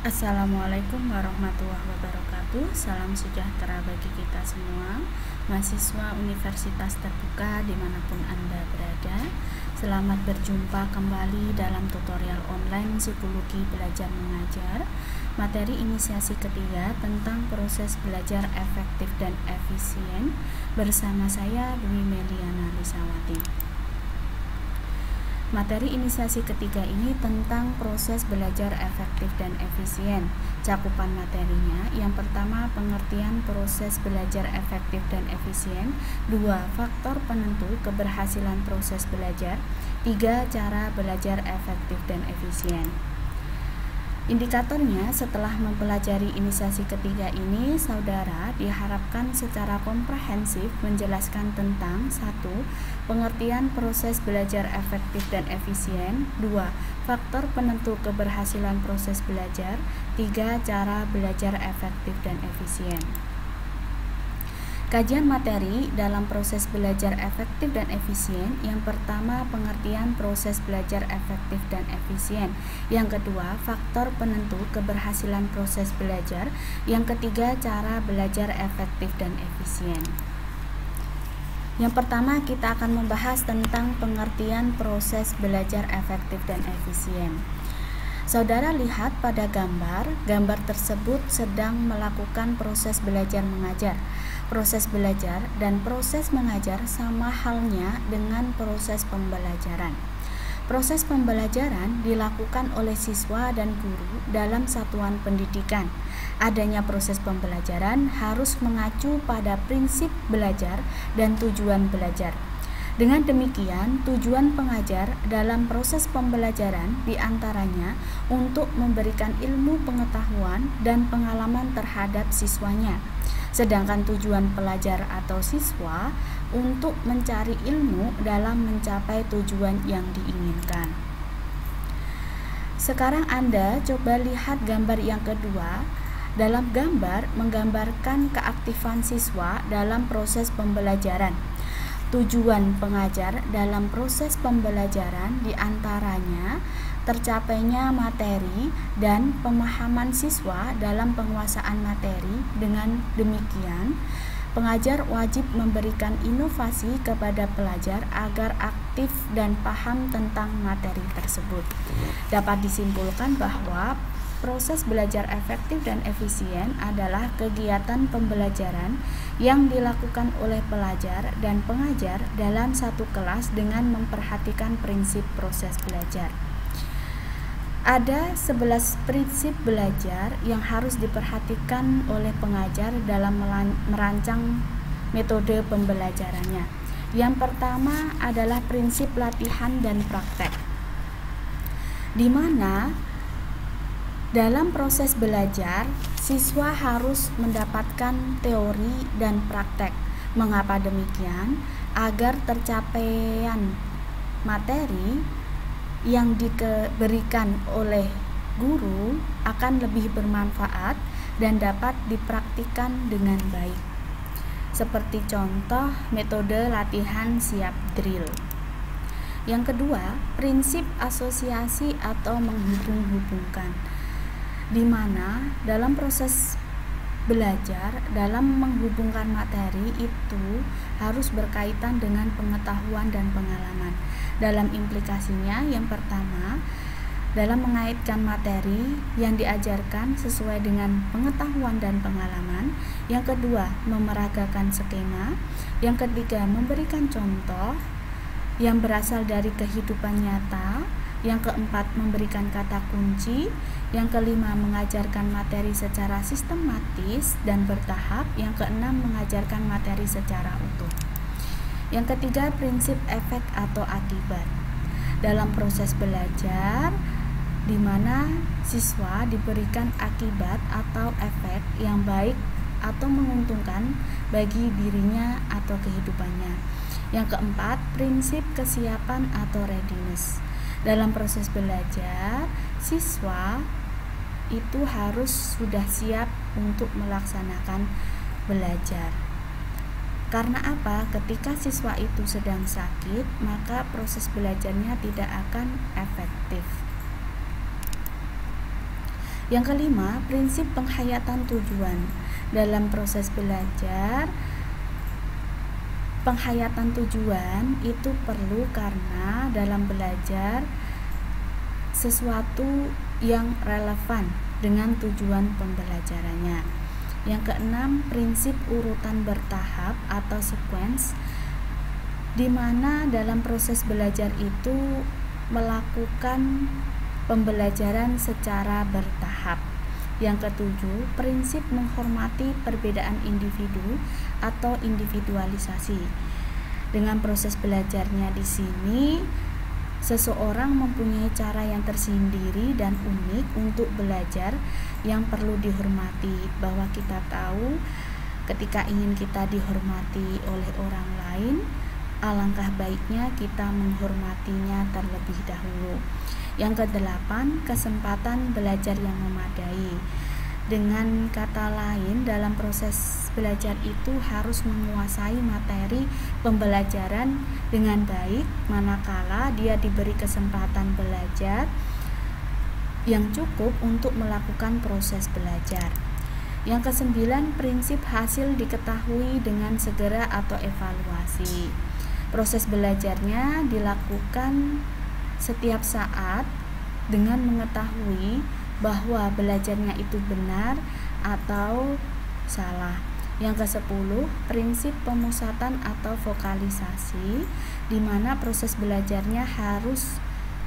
Assalamualaikum warahmatullahi wabarakatuh. Salam sejahtera bagi kita semua, mahasiswa Universitas Terbuka dimanapun Anda berada. Selamat berjumpa kembali dalam tutorial online Psikologi Belajar Mengajar, materi inisiasi ketiga tentang proses belajar efektif dan efisien bersama saya Dwi Meliana Lisawati. Materi inisiasi ketiga ini tentang proses belajar efektif dan efisien. Cakupan materinya, yang pertama pengertian proses belajar efektif dan efisien, 2 faktor penentu keberhasilan proses belajar, 3 cara belajar efektif dan efisien. Indikatornya, setelah mempelajari inisiasi ketiga ini, saudara diharapkan secara komprehensif menjelaskan tentang 1. Pengertian proses belajar efektif dan efisien, 2. Faktor penentu keberhasilan proses belajar, 3. Cara belajar efektif dan efisien. Kajian materi dalam proses belajar efektif dan efisien. Yang pertama, pengertian proses belajar efektif dan efisien. Yang kedua, faktor penentu keberhasilan proses belajar. Yang ketiga, cara belajar efektif dan efisien. Yang pertama, kita akan membahas tentang pengertian proses belajar efektif dan efisien. Saudara lihat pada gambar tersebut sedang melakukan proses belajar mengajar. Proses belajar dan proses mengajar sama halnya dengan proses pembelajaran. Proses pembelajaran dilakukan oleh siswa dan guru dalam satuan pendidikan. Adanya proses pembelajaran harus mengacu pada prinsip belajar dan tujuan belajar. Dengan demikian, tujuan pengajar dalam proses pembelajaran diantaranya untuk memberikan ilmu pengetahuan dan pengalaman terhadap siswanya. Sedangkan tujuan pelajar atau siswa untuk mencari ilmu dalam mencapai tujuan yang diinginkan. Sekarang Anda coba lihat gambar yang kedua. Dalam gambar menggambarkan keaktifan siswa dalam proses pembelajaran. Tujuan pengajar dalam proses pembelajaran diantaranya tercapainya materi dan pemahaman siswa dalam penguasaan materi. Dengan demikian, pengajar wajib memberikan inovasi kepada pelajar agar aktif dan paham tentang materi tersebut. Dapat disimpulkan bahwa proses belajar efektif dan efisien adalah kegiatan pembelajaran yang dilakukan oleh pelajar dan pengajar dalam satu kelas dengan memperhatikan prinsip proses belajar. Ada 11 prinsip belajar yang harus diperhatikan oleh pengajar dalam merancang metode pembelajarannya. Yang pertama adalah prinsip latihan dan praktek, di mana dalam proses belajar, siswa harus mendapatkan teori dan praktek. Mengapa demikian? Agar tercapaian materi yang diberikan oleh guru akan lebih bermanfaat dan dapat dipraktikkan dengan baik. Seperti contoh metode latihan siap drill. Yang kedua, prinsip asosiasi atau menghubung-hubungkan, di mana dalam proses belajar, dalam menghubungkan materi itu harus berkaitan dengan pengetahuan dan pengalaman. Dalam implikasinya, yang pertama, dalam mengaitkan materi yang diajarkan sesuai dengan pengetahuan dan pengalaman. Yang kedua, memeragakan skema. Yang ketiga, memberikan contoh yang berasal dari kehidupan nyata. Yang keempat, memberikan kata kunci. Yang kelima, mengajarkan materi secara sistematis dan bertahap. Yang keenam, mengajarkan materi secara utuh. Yang ketiga, prinsip efek atau akibat. Dalam proses belajar, di mana siswa diberikan akibat atau efek yang baik atau menguntungkan bagi dirinya atau kehidupannya. Yang keempat, prinsip kesiapan atau readiness. Dalam proses belajar, siswa itu harus sudah siap untuk melaksanakan belajar. Karena apa? Ketika siswa itu sedang sakit, maka proses belajarnya tidak akan efektif. Yang kelima, prinsip penghayatan tujuan. Dalam proses belajar, penghayatan tujuan itu perlu karena dalam belajar sesuatu yang relevan dengan tujuan pembelajarannya. Yang keenam, prinsip urutan bertahap atau sequence, di mana dalam proses belajar itu melakukan pembelajaran secara bertahap. Yang ketujuh, prinsip menghormati perbedaan individu atau individualisasi. Dengan proses belajarnya di sini, seseorang mempunyai cara yang tersendiri dan unik untuk belajar yang perlu dihormati, bahwa kita tahu ketika ingin kita dihormati oleh orang lain, alangkah baiknya kita menghormatinya terlebih dahulu. Yang kedelapan, kesempatan belajar yang memadai. Dengan kata lain, dalam proses belajar itu harus menguasai materi pembelajaran dengan baik, manakala dia diberi kesempatan belajar yang cukup untuk melakukan proses belajar. Yang kesembilan, prinsip hasil diketahui dengan segera atau evaluasi. Proses belajarnya dilakukan setiap saat dengan mengetahui bahwa belajarnya itu benar atau salah. Yang ke-10, prinsip pemusatan atau fokalisasi, di mana proses belajarnya harus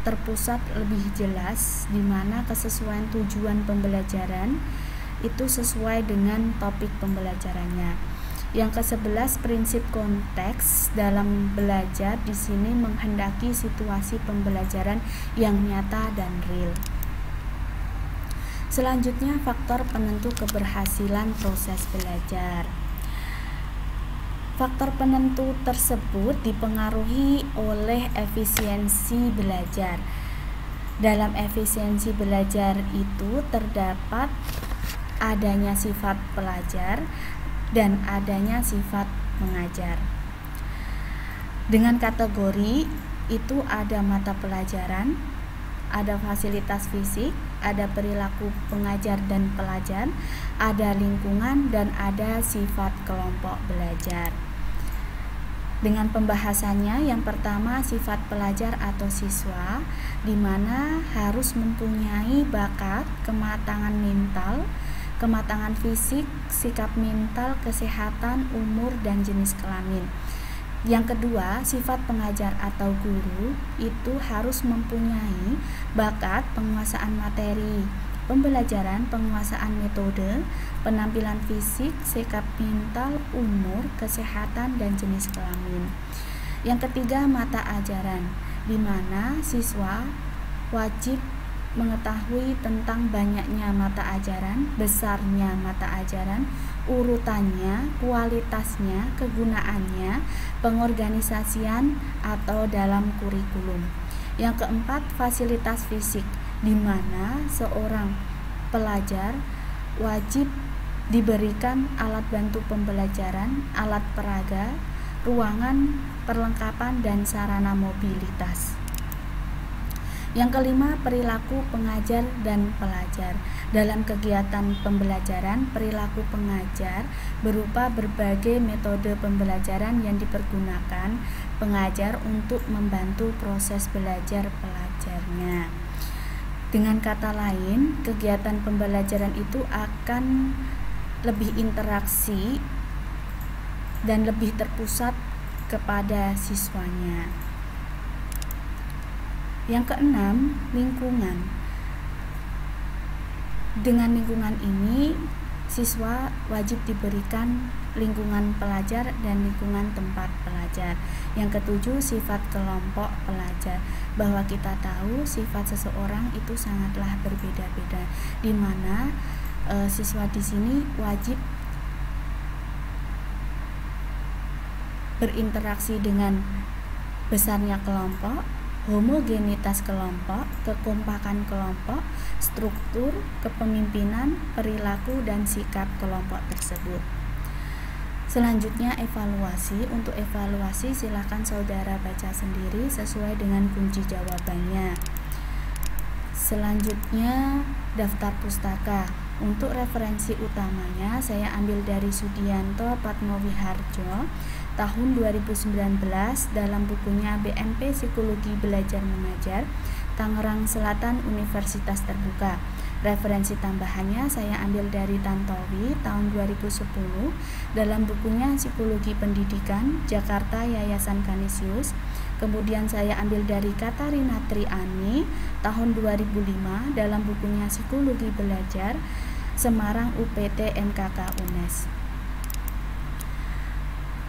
terpusat lebih jelas, di mana kesesuaian tujuan pembelajaran itu sesuai dengan topik pembelajarannya. Yang ke-11, prinsip konteks dalam belajar, di sini menghendaki situasi pembelajaran yang nyata dan real. Selanjutnya, faktor penentu keberhasilan proses belajar. Faktor penentu tersebut dipengaruhi oleh efisiensi belajar. Dalam efisiensi belajar itu terdapat adanya sifat pelajar dan adanya sifat mengajar. Dengan kategori itu ada mata pelajaran, ada fasilitas fisik, ada perilaku pengajar dan pelajar, ada lingkungan, dan ada sifat kelompok belajar. Dengan pembahasannya, yang pertama sifat pelajar atau siswa, di mana harus mempunyai bakat, kematangan mental, kematangan fisik, sikap mental, kesehatan, umur, dan jenis kelamin. Yang kedua, sifat pengajar atau guru itu harus mempunyai bakat, penguasaan materi pembelajaran, penguasaan metode, penampilan fisik, sikap mental, umur, kesehatan, dan jenis kelamin. Yang ketiga, mata ajaran, di mana siswa wajib mengetahui tentang banyaknya mata ajaran, besarnya mata ajaran, urutannya, kualitasnya, kegunaannya, pengorganisasian atau dalam kurikulum. Yang keempat, fasilitas fisik, di mana seorang pelajar wajib diberikan alat bantu pembelajaran, alat peraga, ruangan, perlengkapan, dan sarana mobilitas. Yang kelima, perilaku pengajar dan pelajar. Dalam kegiatan pembelajaran, perilaku pengajar berupa berbagai metode pembelajaran yang dipergunakan pengajar untuk membantu proses belajar pelajarnya. Dengan kata lain, kegiatan pembelajaran itu akan lebih interaksi dan lebih terpusat kepada siswanya. Yang keenam, lingkungan. Dengan lingkungan ini, siswa wajib diberikan lingkungan pelajar dan lingkungan tempat pelajar. Yang ketujuh, sifat kelompok pelajar, bahwa kita tahu sifat seseorang itu sangatlah berbeda-beda, di mana siswa di sini wajib berinteraksi dengan besarnya kelompok, homogenitas kelompok, kekompakan kelompok, struktur, kepemimpinan, perilaku, dan sikap kelompok tersebut. Selanjutnya, evaluasi. Untuk evaluasi, silakan saudara baca sendiri sesuai dengan kunci jawabannya. Selanjutnya, daftar pustaka. Untuk referensi utamanya saya ambil dari Sudianto Patmowiharjo tahun 2019 dalam bukunya BMP Psikologi Belajar Mengajar, Tangerang Selatan Universitas Terbuka. Referensi tambahannya saya ambil dari Tantowi tahun 2010 dalam bukunya Psikologi Pendidikan, Jakarta Yayasan Kanisius. Kemudian saya ambil dari Katarina Triani tahun 2005 dalam bukunya Psikologi Belajar, Semarang UPT MKK UNES.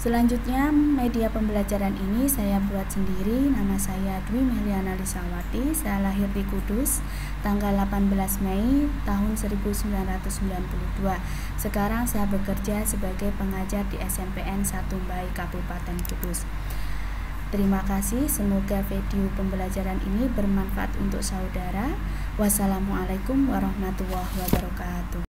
Selanjutnya, media pembelajaran ini saya buat sendiri. Nama saya Dwi Meliana Lisawati. Saya lahir di Kudus tanggal 18 Mei tahun 1992. Sekarang saya bekerja sebagai pengajar di SMPN 1 Mbai Kabupaten Kudus. Terima kasih, semoga video pembelajaran ini bermanfaat untuk saudara. Wassalamualaikum warahmatullahi wabarakatuh.